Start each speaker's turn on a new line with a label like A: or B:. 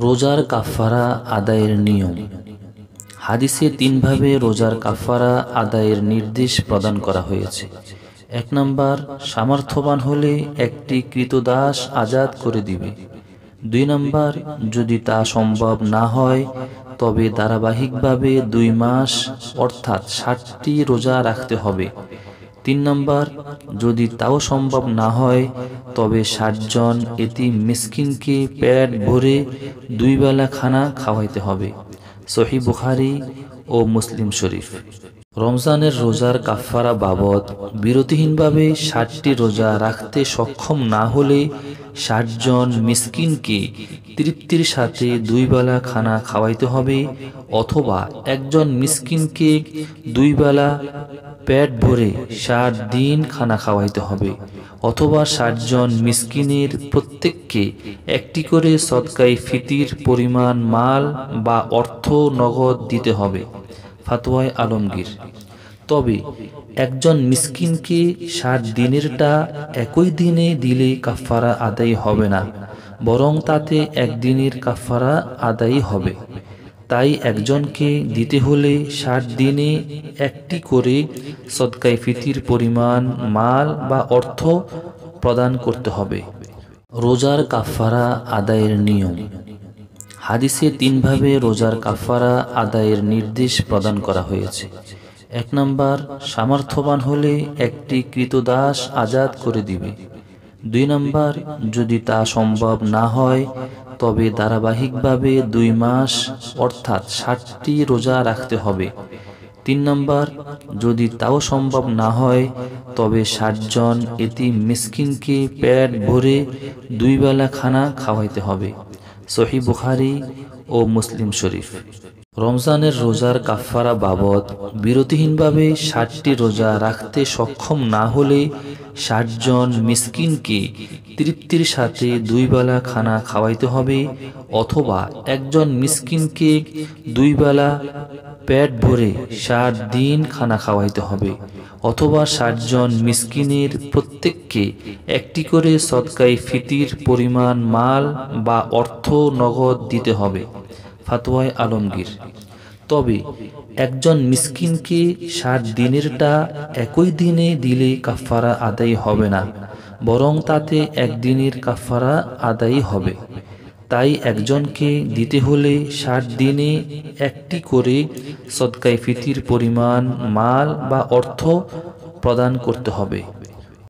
A: রোজার কাফারা আদায়ের নিয়ম। হাদিসে তিনভাবে রোজার কাফারা আদায়ের নির্দেশ প্রদান করা হয়েছে। 1 নম্বর, সামর্থ্যবান হলে একটি ক্রীতদাস আজাদ করে দিবে। 2 নম্বর, যদি তা সম্ভব না হয় তবে ধারাবাহিকভাবে 2 মাস অর্থাৎ 60টি রোজা রাখতে হবে। 3 নম্বর, যদি তাও সম্ভব না হয় তবে 60 জন এতিম মিসকিনকে পেট ভরে 2 বেলা খানা খাওয়াইতে হবে। সহিহ বুখারী ও মুসলিম শরীফ। রমজানের রোজার কাফারা বাবদ বিরতিহীনভাবে 60টি রোজা রাখতে সক্ষম না হলে 60 জন মিসকিনকে তৃপ্তির সাথে 2 বেলা খানা খাওয়াইতে হবে, অথবা একজন মিসকিনকে 2 বেলা পেট ভরে 60 দিন খানা খাওয়াইতে হবে, অথবা 60 জন মিসকিনের প্রত্যেককে একটি করে সদকায়ে ফিতির পরিমাণ মাল বা অর্থ নগদ দিতে হবে। ফাতোয়ায়ে আলমগীর। তবে একজন মিসকিনকে 60 দিনেরটা একই দিনে দিলে কাফারা আদায় হবে না, বরং তাতে একদিনের কাফারা আদায় হবে। তাই একজনকে দিতে হলে 60 দিনে একটি করে সদকায়ে ফিতির পরিমাণ মাল বা অর্থ প্রদান করতে হবে। রোজার কাফারা আদায়ের নিয়ম। হাদিসে তিনভাবে রোজার কাফারা আদায়ের নির্দেশ প্রদান করা হয়েছে। 1 নম্বর, সামর্থ্যবান হলে একটি ক্রীতদাস আজাদ করে দিবে। 2 নম্বর, যদি তা সম্ভব না হয় তবে ধারাবাহিকভাবে 2 মাস অর্থাৎ 60টি রোজা রাখতে হবে। 3 নম্বর, যদি তাও সম্ভব না হয় তবে 60 জন এতিম মিসকিনকে পেট ভরে 2 বেলা খানা খাওয়াইতে হবে। সহিহ বুখারী ও মুসলিম শরীফ। রমজানের রোজার কাফারা বাবদ বিরতিহীনভাবে 60টি রোজা রাখতে সক্ষম না হলে 60 জন মিসকিনকে তৃপ্তির সাথে 2 বেলা খানা খাওয়াইতে হবে, অথবা একজন মিসকিনকে 2 বেলা পেট ভরে 60 দিন খানা খাওয়াইতে হবে, অথবা 60 জন মিসকিনের প্রত্যেককে একটি করে সদকায়ে ফিতির পরিমাণ মাল বা অর্থ নগদ দিতে হবে। ফাতোয়ায়ে আলমগীর। তবে একজন মিসকিনকে 60 দিনেরটা একই দিনে দিলে কাফারা আদায় হবে না, বরং তাতে একদিনের কাফারা আদায় হবে। তাই একজনকে দিতে হলে 60 দিনে একটি করে সদকায়ে ফিতির পরিমাণ মাল বা অর্থ প্রদান করতে হবে।